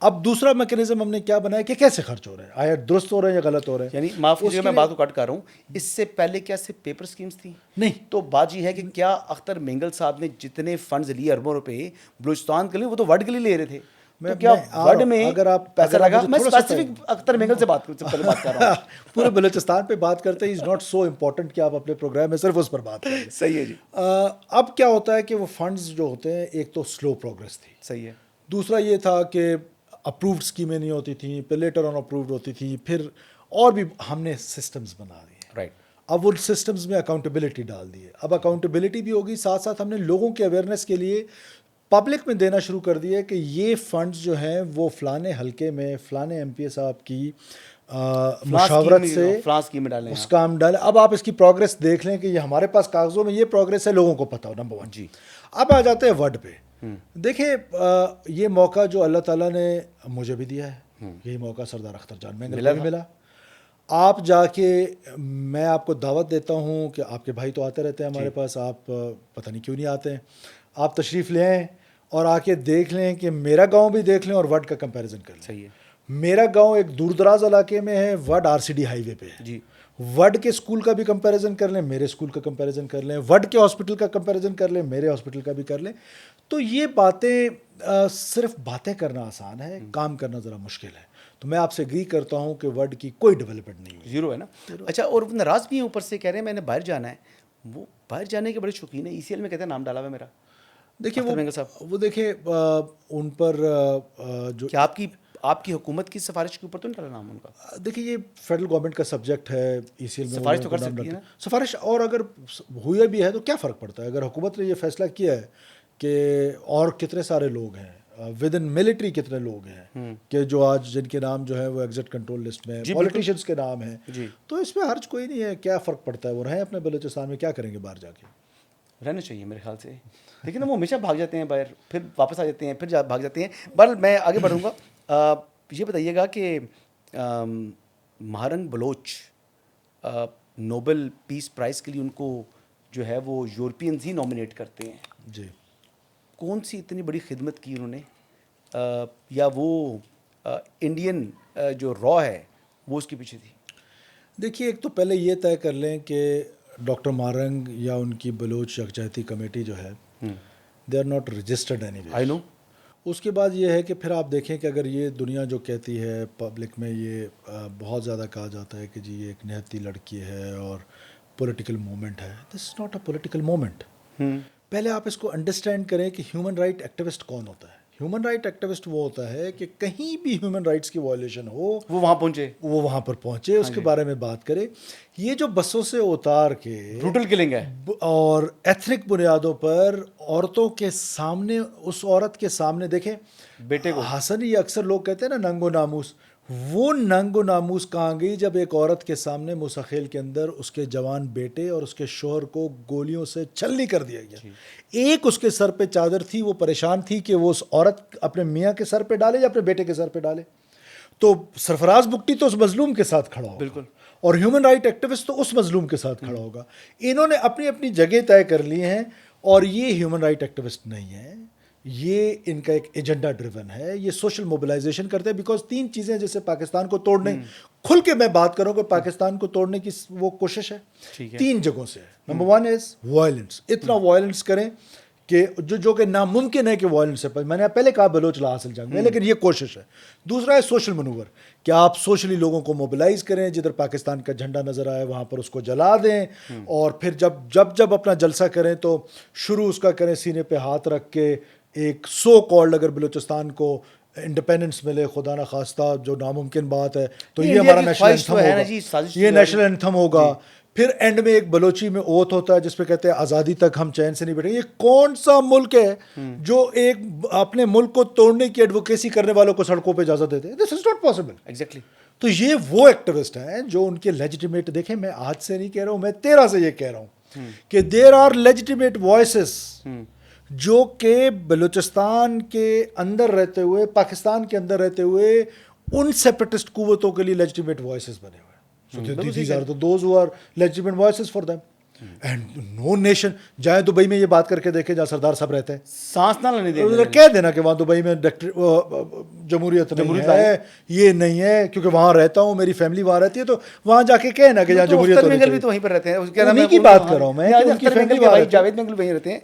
اب دوسرا میکنزم ہم نے کیا بنایا کہ کیسے خرچ ہو رہے ہیں, آیا درست ہو رہے ہیں یا غلط ہو رہے ہیں. یعنی معاف کیجیے میں بات کو کٹ کر رہا ہوں, اس سے پہلے کیا صرف پیپر سکیمز تھیں؟ نہیں, تو بات یہ ہے کہ کیا اختر مینگل صاحب نے جتنے فنڈز لیے اربوں روپے بلوچستان کے لیے, وہ تو ورڈ کے لیے لے رہے تھے, تو کیا ورڈ میں اگر آپ پیسہ لگا؟ میں اسپیسیفک اختر مینگل سے بات کر رہا ہوں. پورے بلوچستان پہ بات کرتے ہیں, از ناٹ سو امپورٹنٹ کہ آپ اپنے پروگرام میں صرف اس پر بات کریں. صحیح ہے جی. اب کیا ہوتا ہے کہ وہ فنڈز جو ہوتے ہیں, ایک تو سلو پروگریس تھی, صحیح ہے, دوسرا یہ تھا کہ اپرووڈ اسکیمیں نہیں ہوتی تھیں, پھر لیٹر آن اپرووڈ ہوتی تھیں, پھر اور بھی ہم نے سسٹمز بنا دیے. رائٹ. اب ان سسٹمز میں اکاؤنٹیبلٹی ڈال دی ہے. اب اکاؤنٹیبلٹی بھی ہوگی, ساتھ ساتھ ہم نے لوگوں کے اویئرنیس کے لیے پبلک میں دینا شروع کر دیا کہ یہ فنڈز جو ہیں وہ فلانے حلقے میں فلانے MP صاحب کی مشاورت سے اس کام ڈالیں. اب آپ اس کی پروگریس دیکھ لیں کہ یہ ہمارے پاس کاغذوں میں یہ پروگریس ہے, لوگوں کو پتہ ہو. نمبر 1 جی. اب آ جاتے ہیں ورڈ پہ. دیکھیں, یہ موقع جو اللہ تعالیٰ نے مجھے بھی دیا ہے, یہی موقع سردار اختر جان میں بھی ملا. آپ جا کے, میں آپ کو دعوت دیتا ہوں کہ آپ کے بھائی تو آتے رہتے ہیں ہمارے پاس, آپ پتہ نہیں کیوں نہیں آتے ہیں, آپ تشریف لے آئیں اور آ کے دیکھ لیں کہ میرا گاؤں بھی دیکھ لیں اور ورڈ کا کمپیریزن کر لیں. صحیح ہے. میرا گاؤں ایک دور دراز علاقے میں ہے, ورڈ RCD ہائی وے پہ ہے جی. ورڈ کے اسکول کا بھی کمپیریزن کر لیں, میرے اسکول کا کمپیریزن کر لیں, ورڈ کے ہاسپٹل کا کمپیریزن کر لیں, میرے ہاسپٹل کا بھی کر لیں. تو یہ باتیں صرف باتیں کرنا آسان ہے, کام کرنا ذرا مشکل ہے. تو میں آپ سے اگری کرتا ہوں کہ ورڈ کی کوئی ڈیولپمنٹ نہیں ہوئی. زیرو ہے نا. اچھا, اور ناراض بھی ہیں اوپر سے, کہہ رہے ہیں میں نے باہر جانا ہے. وہ باہر جانے کے بڑے شوقین ہیں, ECL میں کہتے ہیں نام ڈالا ہوا میرا. دیکھیں وہ دیکھیں ان پر جو کیا آپ کی حکومت کی سفارش کے اوپر تو نہیں ڈالا نام ان کا؟ دیکھیں یہ فیڈرل گورنمنٹ کا سبجیکٹ ہے, ECL میں سفارش تو کر سکتی ہے نا سفارش. اور اگر ہوئی بھی ہے تو کیا فرق پڑتا ہے, اگر حکومت نے یہ فیصلہ کیا ہے کہ اور کتنے سارے لوگ ہیں ود ان ملٹری, کتنے لوگ ہیں کہ جو آج جن کے نام جو ہے وہ ایگزٹ کنٹرول لسٹ میں, پولیٹیشنز کے نام ہیں, تو اس میں حرج کوئی نہیں ہے. کیا فرق پڑتا ہے, وہ رہیں اپنے بلوچستان میں, کیا کریں گے باہر جا کے. رہنا چاہیے میرے خیال سے, لیکن وہ ہمیشہ بھاگ جاتے ہیں باہر, پھر واپس آ جاتے ہیں, پھر بھاگ جاتے ہیں. بہرحال میں آگے بڑھوں گا. یہ بتائیے گا کہ مہارنگ بلوچ نوبل پیس پرائز کے لیے ان کو جو ہے وہ یورپینز ہی نامنیٹ کرتے ہیں. جی. کون سی اتنی بڑی خدمت کی انہوں نے, یا وہ انڈین جو را ہے وہ اس کے پیچھے تھی؟ دیکھیے, ایک تو پہلے یہ طے کر لیں کہ ڈاکٹر مہارنگ یا ان کی بلوچ یکجہتی کمیٹی جو ہے they are not registered anyway. I know. اس کے بعد یہ ہے کہ پھر آپ دیکھیں کہ اگر یہ دنیا جو کہتی ہے پبلک میں, یہ بہت زیادہ کہا جاتا ہے کہ جی یہ ایک نہتی لڑکی ہے اور پولیٹیکل مومنٹ ہے. This is not a political movement. پہلے آپ اس کو انڈرسٹینڈ کریں کہ ہیومن رائٹ ایکٹیوسٹ کون ہوتا ہے. ہیومن رائٹ ایکٹیوسٹ وہ ہوتا ہے کہ کہیں بھی ہیومن رائٹس کی وائلیشن ہو وہ وہاں پہنچے، وہ وہاں پر پہنچے، اس کے بارے میں بات کرے. یہ جو بسوں سے اتار کے بروٹل کلنگ ہے. اور ایتھنک بنیادوں پر عورتوں کے سامنے، اس عورت کے سامنے دیکھیں بیٹے کو حسن، یہ اکثر لوگ کہتے ہیں نا ننگ و ناموس، وہ ننگ و ناموس کہاں گئی جب ایک عورت کے سامنے موسیقیل کے اندر اس کے جوان بیٹے اور اس کے شوہر کو گولیوں سے چھلنی کر دیا گیا. ایک اس کے سر پہ چادر تھی، وہ پریشان تھی کہ وہ اس عورت اپنے میاں کے سر پہ ڈالے یا اپنے بیٹے کے سر پہ ڈالے. تو سرفراز بگٹی تو اس مظلوم کے ساتھ کھڑا ہوگا، بالکل، اور ہیومن رائٹ ایکٹیوسٹ تو اس مظلوم کے ساتھ کھڑا ہوگا. انہوں نے اپنی اپنی جگہ طے کر لی ہیں، اور یہ ہیومن رائٹ ایکٹیوسٹ نہیں ہیں، یہ ان کا ایک ایجنڈا ڈریون ہے. یہ سوشل موبلائزیشن کرتے ہیں، بیکاز تین چیزیں جیسے پاکستان کو توڑنے، کھل کے میں بات کروں کہ پاکستان کو توڑنے کی وہ کوشش ہے تین جگہوں سے. نمبر ون از وائلنس، اتنا وائلنس کریں کہ جو کہ ناممکن ہے کہ وائلنس ہے. میں نے پہلے کہا بلوچ لا حاصل جنگ میں، لیکن یہ کوشش ہے. دوسرا ہے سوشل منور، کہ آپ سوشلی لوگوں کو موبلائز کریں، جدھر پاکستان کا جھنڈا نظر آئے وہاں پر اس کو جلا دیں، اور پھر جب اپنا جلسہ کریں تو شروع اس کا کریں سینے پہ ہاتھ رکھ کے ایک سو کالڈ، اگر بلوچستان کو انڈیپینڈنس ملے خدا نہ خواستہ، جو ناممکن بات ہے، تو یہ ہمارا نیشنل اینتھم ہوگا، یہ نیشنل اینتھم ہوگا. پھر اینڈ میں ایک بلوچی میں اوتھ ہوتا ہے جس پہ کہتے ہیں آزادی تک ہم چین سے نہیں بیٹھیں گے. یہ کون سا ملک ہے جو ایک اپنے ملک کو توڑنے کی ایڈوکیسی کرنے والوں کو سڑکوں پہ اجازت دیتے ہیں؟ دس از ناٹ پاسبل. ایگزیکٹلی. تو یہ وہ ایکٹیوسٹ ہیں جو ان کے لیجیٹیمیٹ، دیکھیں میں آج سے نہیں کہہ رہا ہوں، میں 13 سے یہ کہہ رہا ہوں کہ دیر آر لیجیٹیمیٹ وائسز جو کہ بلوچستان کے اندر رہتے ہوئے، پاکستان کے اندر رہتے ہوئے ان سیپریٹسٹ قوتوں کے لیے لیجیٹیمیٹ وائسز بنے ہوئے. So these are those who are legitimate voices for them. And no nation، جائیں دبئی میں یہ بات کر کے دیکھیں جہاں سردار صاحب رہتے ہیں، سانس نہ لینے دیں، کہہ دینا کہ وہاں دبئی میں جمہوریت نہیں ہے، یہ نہیں ہے، کیونکہ وہاں رہتا ہوں، میری فیملی وہاں رہتی ہے، تو وہاں جا کے کہنا کہ جہاں جمہوریت ہونی بھی تو وہیں پر رہتے ہیں. انہیں کی بات کر رہا ہوں میں، ان کی فیملی وہاں رہتی ہے. جاوید منگل وہیں رہتے ہیں.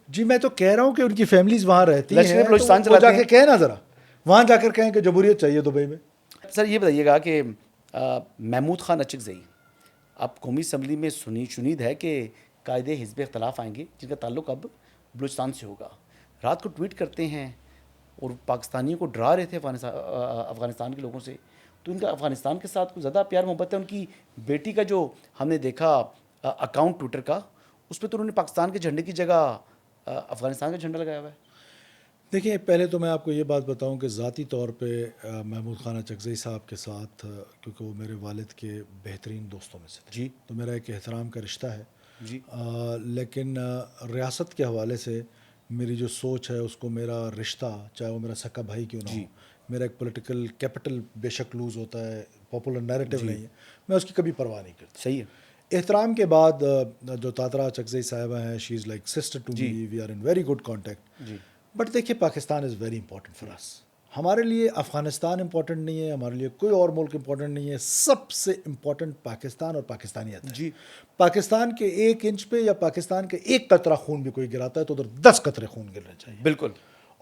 جی میں تو کہہ رہا ہوں کہ ان کی فیملیز وہاں رہتی ہیں، وہ جا کے کہنا ذرا، وہاں جا کر کہیں کہ جمہوریت چاہیے دبئی میں. سر یہ بتائیے گا کہ محمود خان اچکزئی اب قومی اسمبلی میں شنید ہے کہ قائد حزب اختلاف آئیں گے جن کا تعلق اب بلوچستان سے ہوگا. رات کو ٹویٹ کرتے ہیں اور پاکستانیوں کو ڈرا رہے تھے افغانستان کے لوگوں سے. تو ان کا افغانستان کے ساتھ کچھ زیادہ پیار محبت ہے. ان کی بیٹی کا جو ہم نے دیکھا اکاؤنٹ ٹویٹر کا، اس پہ تو انہوں نے پاکستان کے جھنڈے کی جگہ افغانستان کا جھنڈا لگایا ہوا ہے. دیکھیں پہلے تو میں آپ کو یہ بات بتاؤں کہ ذاتی طور پہ محمود خان اچکزئی صاحب کے ساتھ، کیونکہ وہ میرے والد کے بہترین دوستوں میں سے تھے، جی، تو میرا ایک احترام کا رشتہ ہے. جی. لیکن ریاست کے حوالے سے میری جو سوچ ہے، اس کو میرا رشتہ، چاہے وہ میرا سکا بھائی کیوں نہ ہو، میرا ایک پولیٹیکل کیپٹل بے شک لوز ہوتا ہے، پاپولر نیریٹو نہیں ہے، میں اس کی کبھی پرواہ نہیں کرتا. صحیح ہے. احترام کے بعد جو تاترا اچکزئی صاحبہ ہیں، she is like sister to me, we are in very good contact. But دیکھیے Pakistan is very important for us. ہمارے لیے افغانستان امپورٹنٹ نہیں ہے، ہمارے لیے کوئی اور ملک امپورٹنٹ نہیں ہے. سب سے امپورٹنٹ پاکستان اور پاکستانیت ہے. جی. پاکستان کے 1 انچ پہ یا پاکستان کے 1 قطرہ خون بھی کوئی گراتا ہے تو ادھر 10 قطرے خون گرنے چاہیے. بالکل.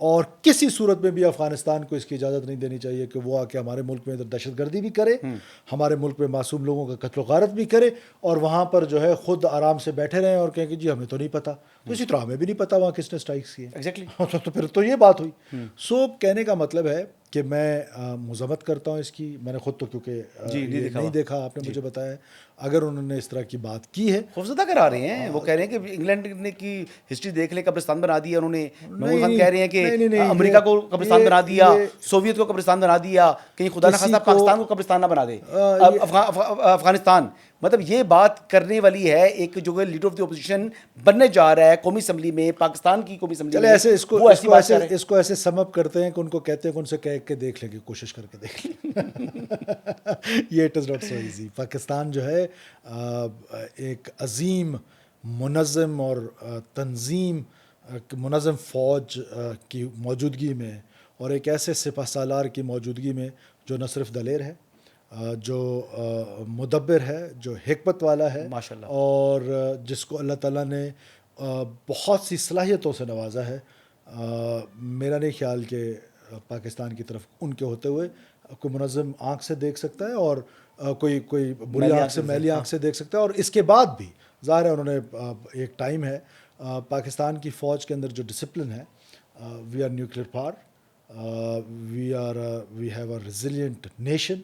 اور کسی صورت میں بھی افغانستان کو اس کی اجازت نہیں دینی چاہیے کہ وہ آ کے ہمارے ملک میں ادھر دہشت گردی بھی کرے، ہمارے ملک میں معصوم لوگوں کا قتل و غارت بھی کرے، اور وہاں پر جو ہے خود آرام سے بیٹھے رہیں اور کہیں کہ جی ہمیں تو نہیں پتہ. تو اسی طرح ہمیں بھی نہیں پتہ وہاں کس نے اسٹرائکس کیے. ایگزیکٹلی. تو پھر تو یہ بات ہوئی. سو کہنے کا مطلب ہے کہ میں مذمت کرتا ہوں اس کی. میں نے خود تو کیونکہ نہیں دیکھا، آپ نے مجھے بتایا. اگر انہوں نے اس طرح کی بات کی ہے، خوفزدہ کرا رہے ہیں. وہ کہہ رہے ہیں کہ انگلینڈ نے کی ہسٹری دیکھ لیں، قبرستان بنا دیا انہوں نے. محمود خان کہہ رہے ہیں کہ امریکہ کو قبرستان بنا دیا، سوویت کو قبرستان بنا دیا، کہیں خدا نہ خواستہ پاکستان کو قبرستان نہ بنا دے افغانستان. مطلب یہ بات کرنے والی ہے ایک جو لیڈر آف دی اپوزیشن بننے جا رہا ہے قومی اسمبلی میں، پاکستان کی قومی اسمبلی میں. ایسے اس کو ایسے سم اپ کرتے ہیں کہ ان کو کہتے ہیں کہ ان سے کہہ کے دیکھ لیں گے، کوشش کر کے دیکھ لیں. یہ it is not so easy. Pakistan جو ہے ایک عظیم منظم اور منظم فوج کی موجودگی میں، اور ایک ایسے سپہ سالار کی موجودگی میں جو نہ صرف دلیر ہے، جو مدبر ہے، جو حکمت والا ہے، ماشاءاللہ، اور جس کو اللہ تعالیٰ نے بہت سی صلاحیتوں سے نوازا ہے. میرا نہیں خیال کہ پاکستان کی طرف ان کے ہوتے ہوئے کوئی منظم آنکھ سے دیکھ سکتا ہے، اور کوئی بری آنکھ سے، میلی آنکھ سے دیکھ سکتا ہے. اور اس کے بعد بھی ظاہر ہے انہوں نے ایک ٹائم ہے پاکستان کی فوج کے اندر جو ڈسپلن ہے we are nuclear power. We have a resilient nation.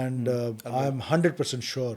And I am 100% sure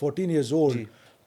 14 years old,